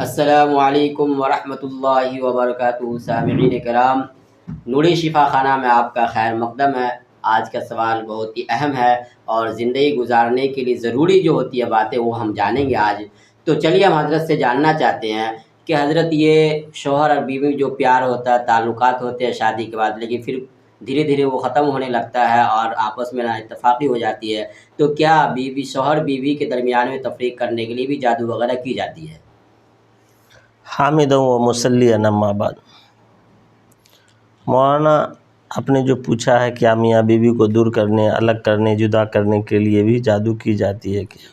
السلام علیکم ورحمۃ اللہ وبرکاتہ۔ سامعین کرام، نوری شفا خانہ میں آپ کا خیر مقدم ہے۔ آج کا سوال بہت ہی اہم ہے اور زندگی گزارنے کے لیے ضروری جو ہوتی ہے باتیں وہ ہم جانیں گے آج۔ تو چلیے ہم حضرت سے جاننا چاہتے ہیں کہ حضرت یہ شوہر اور بیوی جو پیار ہوتا ہے، تعلقات ہوتے ہیں شادی کے بعد، لیکن پھر دھیرے دھیرے وہ ختم ہونے لگتا ہے اور آپس میں نا اتفاقی ہو جاتی ہے، تو کیا شوہر بیوی کے درمیان میں تفریق کرنے کے لیے بھی جادو وغیرہ کی جاتی ہے؟ حامد و مصلی اما بعد، مولانا آپ نے جو پوچھا ہے کیا میاں بیوی کو دور کرنے، الگ کرنے، جدا کرنے کے لیے بھی جادو کی جاتی ہے؟ کیا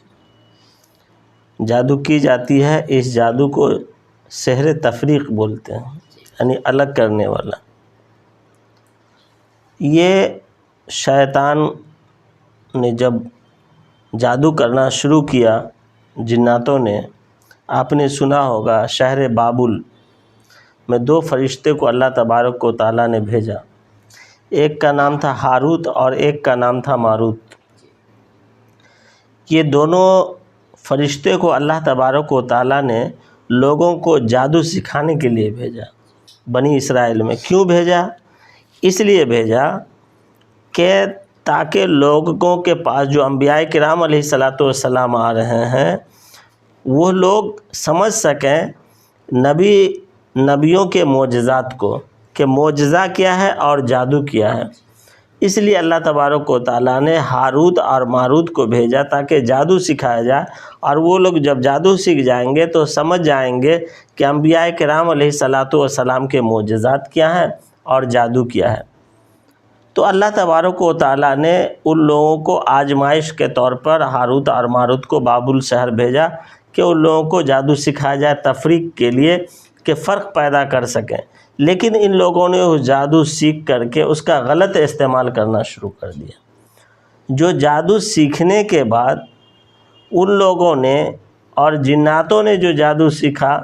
جادو کی جاتی ہے؟ اس جادو کو سحر تفریق بولتے ہیں، یعنی الگ کرنے والا۔ یہ شیطان نے جب جادو کرنا شروع کیا جناتوں نے، آپ نے سنا ہوگا شہر بابل میں 2 فرشتے کو اللہ تبارک و تعالیٰ نے بھیجا، ایک کا نام تھا ہاروت اور ایک کا نام تھا ماروت۔ یہ دونوں فرشتے کو اللہ تبارک و تعالیٰ نے لوگوں کو جادو سکھانے کے لیے بھیجا بنی اسرائیل میں۔ کیوں بھیجا؟ اس لیے بھیجا کہ تاکہ لوگوں کے پاس جو انبیاء کرام علیہ السلام آ رہے ہیں وہ لوگ سمجھ سکیں نبیوں کے معجزات کو، کہ معجزہ کیا ہے اور جادو کیا ہے۔ اس لیے اللہ تبارک و تعالیٰ نے ہاروت اور ماروت کو بھیجا تاکہ جادو سکھایا جائے، اور وہ لوگ جب جادو سیکھ جائیں گے تو سمجھ جائیں گے کہ انبیاء کرام علیہ السلام کے معجزات کیا ہیں اور جادو کیا ہے۔ تو اللہ تبارک و تعالیٰ نے ان لوگوں کو آزمائش کے طور پر ہاروت اور ماروت کو بابل شہر بھیجا کہ ان لوگوں کو جادو سکھایا جائے تفریق کے لیے، کہ فرق پیدا کر سکیں۔ لیکن ان لوگوں نے اس جادو سیکھ کر کے اس کا غلط استعمال کرنا شروع کر دیا۔ جو جادو سیکھنے کے بعد ان لوگوں نے اور جناتوں نے جو جادو سیکھا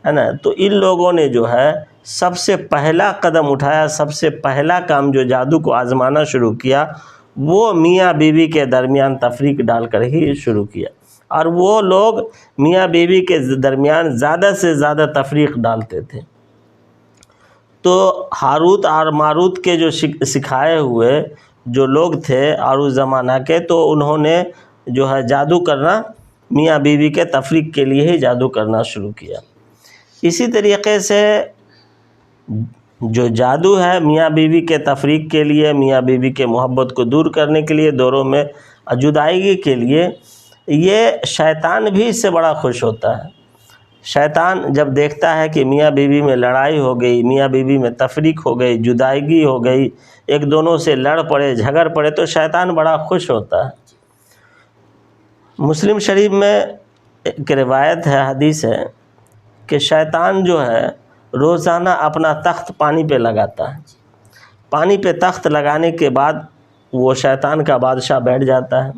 ہے نا، تو ان لوگوں نے جو ہے سب سے پہلا قدم اٹھایا، سب سے پہلا کام جو جادو کو آزمانا شروع کیا وہ میاں بیوی کے درمیان تفریق ڈال کر ہی شروع کیا، اور وہ لوگ میاں بیوی کے درمیان زیادہ سے زیادہ تفریق ڈالتے تھے۔ تو ہاروت اور ماروت کے جو سکھائے ہوئے جو لوگ تھے اور اس زمانہ کے، تو انہوں نے جو ہے جادو کرنا میاں بیوی کے تفریق کے لیے ہی جادو کرنا شروع کیا۔ اسی طریقے سے جو جادو ہے میاں بیوی کے تفریق کے لیے، میاں بیوی کے محبت کو دور کرنے کے لیے، دوروں میں جدائیگی کے لیے، یہ شیطان بھی اس سے بڑا خوش ہوتا ہے۔ شیطان جب دیکھتا ہے کہ میاں بیوی میں لڑائی ہو گئی، میاں بیوی میں تفریق ہو گئی، جدائیگی ہو گئی، ایک دونوں سے لڑ پڑے، جھگڑ پڑے، تو شیطان بڑا خوش ہوتا ہے۔ مسلم شریف میں ایک روایت ہے، حدیث ہے کہ شیطان جو ہے روزانہ اپنا تخت پانی پہ لگاتا ہے۔ پانی پہ تخت لگانے کے بعد وہ شیطان کا بادشاہ بیٹھ جاتا ہے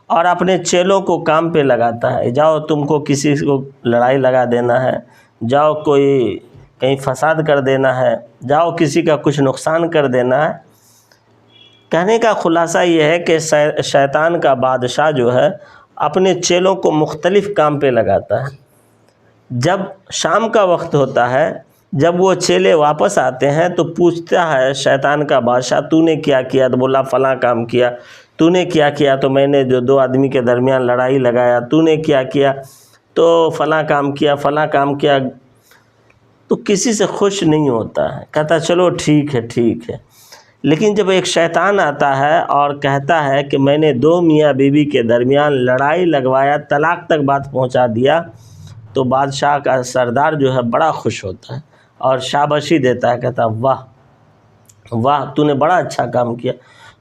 اور اپنے چیلوں کو کام پہ لگاتا ہے، جاؤ تم کو کسی کو لڑائی لگا دینا ہے، جاؤ کوئی کہیں فساد کر دینا ہے، جاؤ کسی کا کچھ نقصان کر دینا ہے۔ کہنے کا خلاصہ یہ ہے کہ شیطان کا بادشاہ جو ہے اپنے چیلوں کو مختلف کام پہ لگاتا ہے۔ جب شام کا وقت ہوتا ہے، جب وہ چیلے واپس آتے ہیں تو پوچھتا ہے شیطان کا بادشاہ تو نے کیا کیا؟ تو بولا فلاں کام کیا۔ تو نے کیا کیا؟ تو میں نے جو 2 آدمی کے درمیان لڑائی لگایا۔ تو نے کیا کیا؟ تو فلاں کام کیا، فلاں کام کیا۔ تو کسی سے خوش نہیں ہوتا ہے، کہتا چلو ٹھیک ہے ٹھیک ہے۔ لیکن جب ایک شیطان آتا ہے اور کہتا ہے کہ میں نے 2 میاں بیوی کے درمیان لڑائی لگوایا، طلاق تک بات پہنچا دیا، تو بادشاہ کا سردار جو ہے بڑا خوش ہوتا ہے اور شاباشی دیتا ہے، کہتا واہ واہ تو نے بڑا اچھا کام کیا۔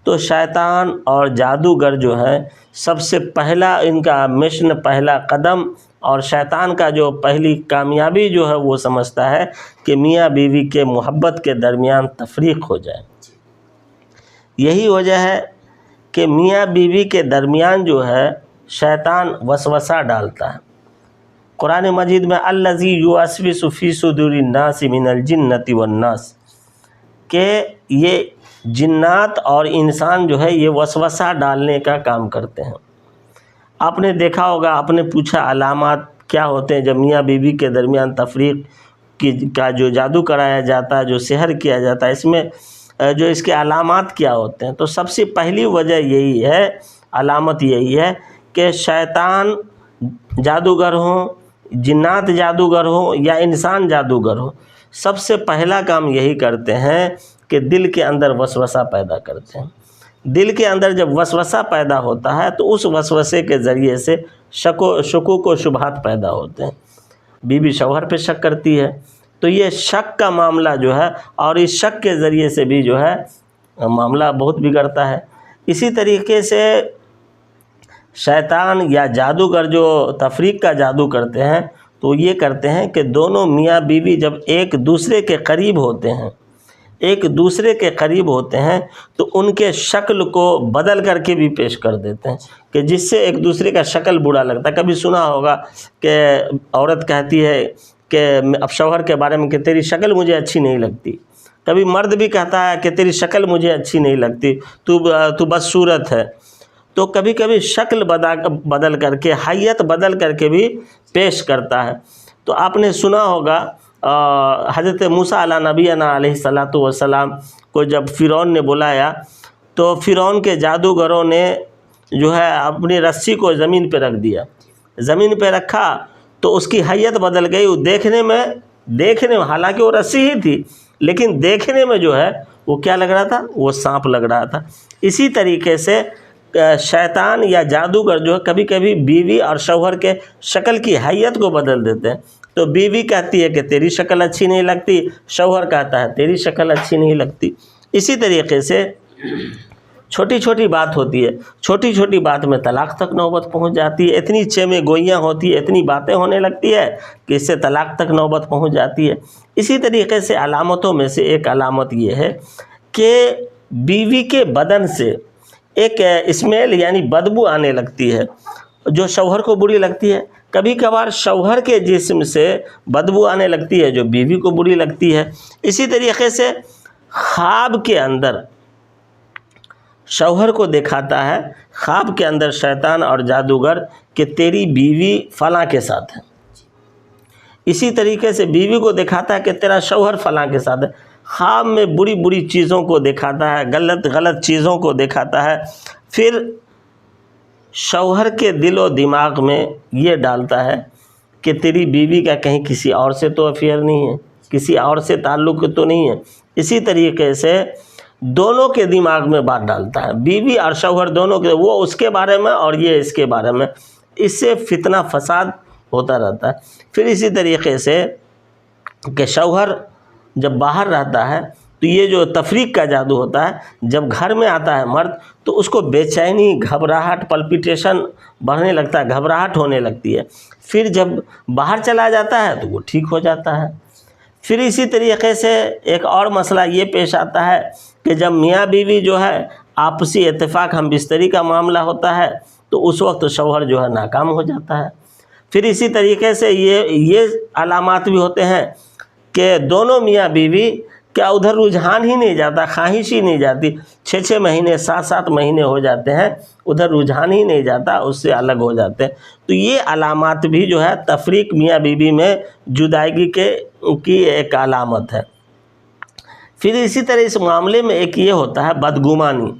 تو شیطان اور جادوگر جو ہے سب سے پہلا ان کا مشن، پہلا قدم، اور شیطان کا جو پہلی کامیابی جو ہے وہ سمجھتا ہے کہ میاں بیوی کے محبت کے درمیان تفریق ہو جائے۔ یہی وجہ ہے کہ میاں بیوی کے درمیان جو ہے شیطان وسوسہ ڈالتا ہے۔ قرآن مجید میں الذی یوسوس فی صدور الناس من الجنۃ والناس، کہ یہ جنات اور انسان جو ہے یہ وسوسہ ڈالنے کا کام کرتے ہیں۔ آپ نے دیکھا ہوگا، آپ نے پوچھا علامات کیا ہوتے ہیں جب میاں بیوی کے درمیان تفریق کا جو جادو کرایا جاتا ہے، جو سحر کیا جاتا ہے، اس میں جو اس کے علامات کیا ہوتے ہیں؟ تو سب سے پہلی وجہ یہی ہے، علامت یہی ہے کہ شیطان جادوگر ہوں، جنات جادوگر ہوں یا انسان جادوگر ہوں، سب سے پہلا کام یہی کرتے ہیں کہ دل کے اندر وسوسہ پیدا کرتے ہیں۔ دل کے اندر جب وسوسہ پیدا ہوتا ہے تو اس وسوسے کے ذریعے سے شکوک و شبہات پیدا ہوتے ہیں۔ بیوی شوہر پہ شک کرتی ہے تو یہ شک کا معاملہ جو ہے، اور اس شک کے ذریعے سے بھی جو ہے معاملہ بہت بگڑتا ہے۔ اسی طریقے سے شیطان یا جادوگر جو تفریق کا جادو کرتے ہیں تو یہ کرتے ہیں کہ دونوں میاں بیوی جب ایک دوسرے کے قریب ہوتے ہیں، تو ان کے شکل کو بدل کر کے بھی پیش کر دیتے ہیں، کہ جس سے ایک دوسرے کا شکل برا لگتا ہے۔ کبھی سنا ہوگا کہ عورت کہتی ہے کہ اب شوہر کے بارے میں کہ تیری شکل مجھے اچھی نہیں لگتی، کبھی مرد بھی کہتا ہے کہ تیری شکل مجھے اچھی نہیں لگتی، تو بدصورت ہے۔ تو کبھی کبھی شکل بدل کر کے، حیت بدل کر کے بھی پیش کرتا ہے۔ تو آپ نے سنا ہوگا حضرت موسیٰ علیہ نبینا علیہ الصلاۃ والسلام کو جب فرعون نے بلایا تو فرعون کے جادوگروں نے جو ہے اپنی رسی کو زمین پہ رکھ دیا، زمین پہ رکھا تو اس کی حیت بدل گئی۔ وہ دیکھنے میں حالانکہ وہ رسی ہی تھی، لیکن دیکھنے میں جو ہے وہ کیا لگ رہا تھا؟ وہ سانپ لگ رہا تھا۔ اسی طریقے سے شیطان یا جادوگر جو ہے کبھی کبھی بیوی اور شوہر کے شکل کی حیت کو بدل دیتے ہیں۔ تو بیوی کہتی ہے کہ تیری شکل اچھی نہیں لگتی، شوہر کہتا ہے تیری شکل اچھی نہیں لگتی۔ اسی طریقے سے چھوٹی چھوٹی بات ہوتی ہے، چھوٹی چھوٹی بات میں طلاق تک نوبت پہنچ جاتی ہے۔ اتنی چیمیں گوئیاں ہوتی ہے، اتنی باتیں ہونے لگتی ہے کہ اس سے طلاق تک نوبت پہنچ جاتی ہے۔ اسی طریقے سے علامتوں میں سے ایک علامت یہ ہے کہ بیوی کے بدن سے ایک اسمیل یعنی بدبو آنے لگتی ہے، جو شوہر کو بری لگتی ہے۔ کبھی کبھار شوہر کے جسم سے بدبو آنے لگتی ہے جو بیوی کو بری لگتی ہے۔ اسی طریقے سے خواب کے اندر شوہر کو دکھاتا ہے، خواب کے اندر شیطان اور جادوگر کہ تیری بیوی فلاں کے ساتھ ہے۔ اسی طریقے سے بیوی کو دکھاتا ہے کہ تیرا شوہر فلاں کے ساتھ ہے۔ خواب میں بری بری چیزوں کو دکھاتا ہے، غلط چیزوں کو دکھاتا ہے۔ پھر شوہر کے دل و دماغ میں یہ ڈالتا ہے کہ تیری بیوی کا کہیں کسی اور سے تو افیئر نہیں ہے، کسی اور سے تعلق تو نہیں ہے۔ اسی طریقے سے دونوں کے دماغ میں بات ڈالتا ہے، بیوی اور شوہر دونوں کے، وہ اس کے بارے میں اور یہ اس کے بارے میں۔ اس سے فتنہ فساد ہوتا رہتا ہے۔ پھر اسی طریقے سے کہ شوہر جب باہر رہتا ہے تو یہ جو تفریق کا جادو ہوتا ہے، جب گھر میں آتا ہے مرد تو اس کو بے چینی، گھبراہٹ، پلپیٹیشن بڑھنے لگتا ہے، گھبراہٹ ہونے لگتی ہے۔ پھر جب باہر چلا جاتا ہے تو وہ ٹھیک ہو جاتا ہے۔ پھر اسی طریقے سے ایک اور مسئلہ یہ پیش آتا ہے کہ جب میاں بیوی جو ہے آپسی اتفاق ہم بستری کا معاملہ ہوتا ہے تو اس وقت شوہر جو ہے ناکام ہو جاتا ہے۔ پھر اسی طریقے سے یہ علامات بھی ہوتے ہیں کہ دونوں میاں بیوی کیا ادھر رجحان ہی نہیں جاتا، خواہش ہی نہیں جاتی، 6 مہینے 7 مہینے ہو جاتے ہیں، ادھر رجحان ہی نہیں جاتا، اس سے الگ ہو جاتے ہیں۔ تو یہ علامات بھی جو ہے تفریق میاں بیوی میں جدائیگی کی ایک علامت ہے۔ پھر اسی طرح اس معاملے میں ایک یہ ہوتا ہے بدگمانی،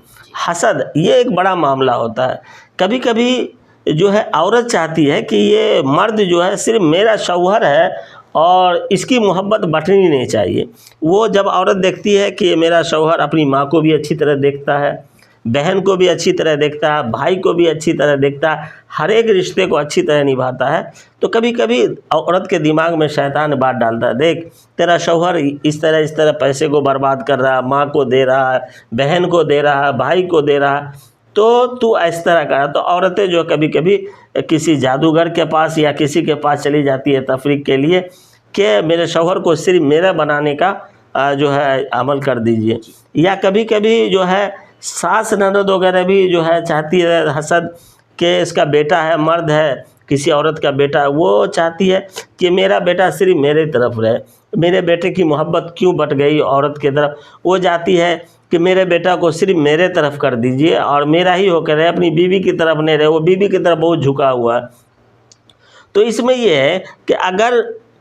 حسد، یہ ایک بڑا معاملہ ہوتا ہے۔ کبھی کبھی جو ہے عورت چاہتی ہے کہ یہ مرد جو ہے صرف میرا شوہر ہے اور اس کی محبت بٹنی نہیں چاہیے۔ وہ جب عورت دیکھتی ہے کہ میرا شوہر اپنی ماں کو بھی اچھی طرح دیکھتا ہے، بہن کو بھی اچھی طرح دیکھتا ہے، بھائی کو بھی اچھی طرح دیکھتا ہے، ہر ایک رشتے کو اچھی طرح نبھاتا ہے، تو کبھی کبھی عورت کے دماغ میں شیطان بات ڈالتا ہے، دیکھ تیرا شوہر اس طرح پیسے کو برباد کر رہا ہے، ماں کو دے رہا ہے، بہن کو دے رہا ہے، بھائی کو دے رہا ہے، تو اس طرح کا۔ تو عورتیں جو کبھی کبھی کسی جادوگر کے پاس یا کسی کے پاس چلی جاتی ہے تفریق کے لیے کہ میرے شوہر کو صرف میرا بنانے کا جو ہے عمل کر دیجئے۔ یا کبھی کبھی جو ہے ساس نند وغیرہ بھی جو ہے چاہتی ہے حسد کہ اس کا بیٹا ہے، مرد ہے، کسی عورت کا بیٹا ہے، وہ چاہتی ہے کہ میرا بیٹا صرف میرے طرف رہے، میرے بیٹے کی محبت کیوں بٹ گئی عورت کی طرف، وہ جاتی ہے کہ میرے بیٹا کو صرف میرے طرف کر دیجئے اور میرا ہی ہو کر رہے، اپنی بیوی کی طرف نہیں رہے، وہ بیوی کی طرف بہت جھکا ہوا ہے۔ تو اس میں یہ ہے کہ اگر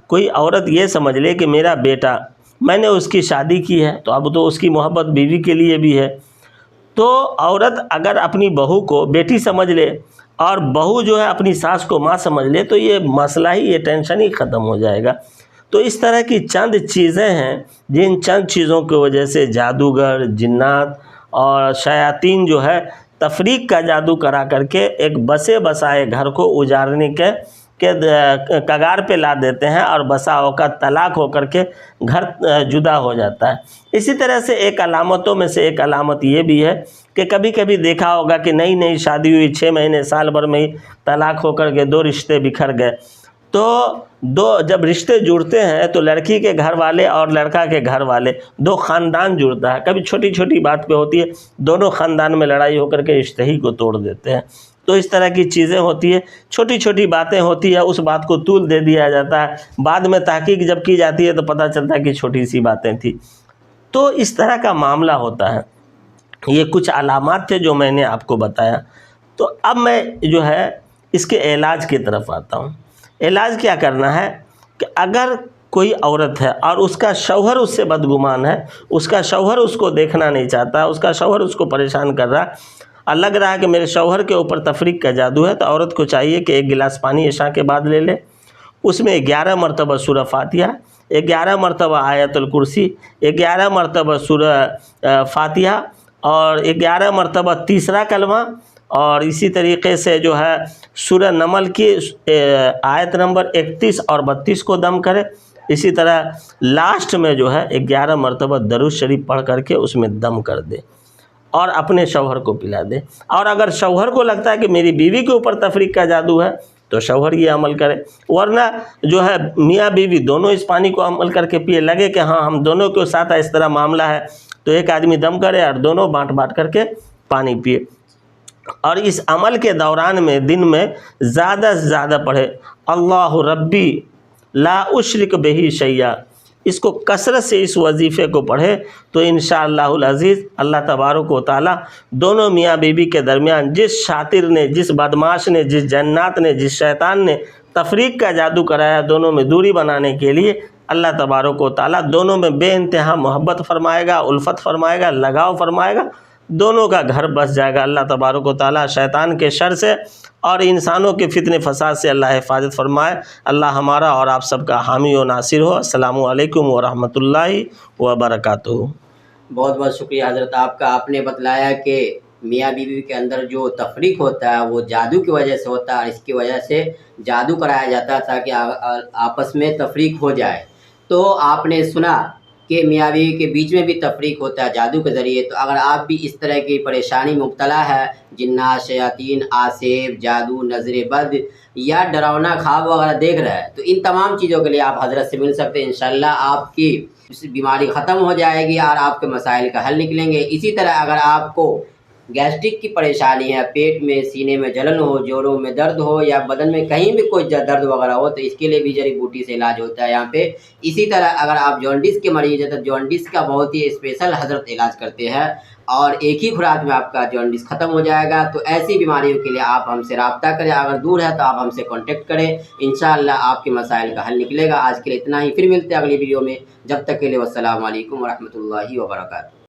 کوئی عورت یہ سمجھ لے کہ میرا بیٹا، میں نے اس کی شادی کی ہے تو اب تو اس کی محبت بیوی کے لیے بھی ہے، تو عورت اگر اپنی بہو کو بیٹی سمجھ لے اور بہو جو ہے اپنی ساس کو ماں سمجھ لے تو یہ مسئلہ ہی، یہ ٹینشن ہی ختم ہو جائے گا۔ تو اس طرح کی چند چیزیں ہیں جن چند چیزوں کی وجہ سے جادوگر، جنات اور شیاطین جو ہے تفریق کا جادو کرا کر کے ایک بسے بسائے گھر کو اجارنے کے کگار پہ لا دیتے ہیں، اور بسا اوقات طلاق ہو کر کے گھر جدا ہو جاتا ہے۔ اسی طرح سے ایک علامتوں میں سے ایک علامت یہ بھی ہے کہ کبھی کبھی دیکھا ہوگا کہ نئی نئی شادی ہوئی، 6 مہینے سال بھر میں ہی طلاق ہو کر کے 2 رشتے بکھر گئے۔ تو جب رشتے جڑتے ہیں تو لڑکی کے گھر والے اور لڑکا کے گھر والے، 2 خاندان جڑتا ہے، کبھی چھوٹی چھوٹی بات پہ ہوتی ہے، دونوں خاندان میں لڑائی ہو کر کے رشتے ہی کو توڑ دیتے ہیں۔ تو اس طرح کی چیزیں ہوتی ہیں، چھوٹی چھوٹی باتیں ہوتی ہیں، اس بات کو طول دے دیا جاتا ہے، بعد میں تحقیق جب کی جاتی ہے تو پتہ چلتا ہے کہ چھوٹی سی باتیں تھیں۔ تو اس طرح کا معاملہ ہوتا ہے۔ یہ کچھ علامات تھے جو میں نے آپ کو بتایا۔ تو اب میں جو ہے اس کے علاج کی طرف آتا ہوں۔ علاج کیا کرنا ہے کہ اگر کوئی عورت ہے اور اس کا شوہر اس سے بدگمان ہے، اس کا شوہر اس کو دیکھنا نہیں چاہتا، اس کا شوہر اس کو پریشان کر رہا اور لگ رہا ہے کہ میرے شوہر کے اوپر تفریق کا جادو ہے، تو عورت کو چاہیے کہ 1 گلاس پانی عشاء کے بعد لے لے، اس میں 11 مرتبہ سورہ فاتحہ، 11 مرتبہ آیت الکرسی، 11 مرتبہ سورہ فاتحہ اور 11 مرتبہ تیسرا کلمہ، اور اسی طریقے سے جو ہے سورہ نمل کی آیت نمبر 31 اور 32 کو دم کرے۔ اسی طرح لاسٹ میں جو ہے 11 مرتبہ درود شریف پڑھ کر کے اس میں دم کر دے اور اپنے شوہر کو پلا دے۔ اور اگر شوہر کو لگتا ہے کہ میری بیوی کے اوپر تفریق کا جادو ہے تو شوہر یہ عمل کرے، ورنہ جو ہے میاں بیوی دونوں اس پانی کو عمل کر کے پیے، لگے کہ ہاں ہم دونوں کے ساتھ اس طرح معاملہ ہے، تو ایک آدمی دم کرے اور دونوں بانٹ بانٹ کر کے پانی پیے۔ اور اس عمل کے دوران میں دن میں زیادہ سے زیادہ پڑھے اللہ ربی لا اشرک بہ شیئا، اس کو کثرت سے اس وظیفے کو پڑھے تو انشاءاللہ العزیز اللہ تبارک و تعالی دونوں میاں بیوی کے درمیان جس شاطر نے، جس بدماش نے، جس جنات نے، جس شیطان نے تفریق کا جادو کرایا دونوں میں دوری بنانے کے لیے، اللہ تبارک و تعالی دونوں میں بے انتہا محبت فرمائے گا، الفت فرمائے گا، لگاؤ فرمائے گا، دونوں کا گھر بس جائے گا۔ اللہ تبارک و تعالی شیطان کے شر سے اور انسانوں کے فتنے فساد سے اللہ حفاظت فرمائے۔ اللہ ہمارا اور آپ سب کا حامی و ناصر ہو۔ السلام علیکم ورحمۃ اللہ وبرکاتہ۔ بہت بہت شکریہ حضرت آپ کا۔ آپ نے بتلایا کہ میاں بیوی کے اندر جو تفریق ہوتا ہے وہ جادو کی وجہ سے ہوتا ہے، اور اس کی وجہ سے جادو کرایا جاتا ہے تاکہ آپس میں تفریق ہو جائے۔ تو آپ نے سنا کہ میاں بیوی کے بیچ میں بھی تفریق ہوتا ہے جادو کے ذریعے۔ تو اگر آپ بھی اس طرح کی پریشانی مبتلا ہے، جنات، شیاطین، آسیب، جادو، نظر بد یا ڈراونا خواب وغیرہ دیکھ رہے ہیں، تو ان تمام چیزوں کے لیے آپ حضرت سے مل سکتے ہیں۔ انشاءاللہ آپ کی بیماری ختم ہو جائے گی اور آپ کے مسائل کا حل نکلیں گے۔ اسی طرح اگر آپ کو گیسٹرک کی پریشانی ہے، پیٹ میں، سینے میں جلن ہو، جوڑوں میں درد ہو یا بدن میں کہیں بھی کوئی درد وغیرہ ہو، تو اس کے لیے بھی جڑی بوٹی سے علاج ہوتا ہے یہاں پہ۔ اسی طرح اگر آپ جونڈس کے مریض ہیں تو جونڈس کا بہت ہی اسپیشل حضرت علاج کرتے ہیں، اور ایک ہی خوراک میں آپ کا جونڈس ختم ہو جائے گا۔ تو ایسی بیماریوں کے لیے آپ ہم سے رابطہ کریں، اگر دور ہے تو آپ ہم سے کانٹیکٹ کریں، انشاءاللہ آپ کے مسائل کا حل نکلے گا۔ آج کے لیے اتنا ہی، پھر ملتے ہیں اگلی ویڈیو میں، جب تک کے لیے والسلام علیکم ورحمۃ اللہ وبرکاتہ۔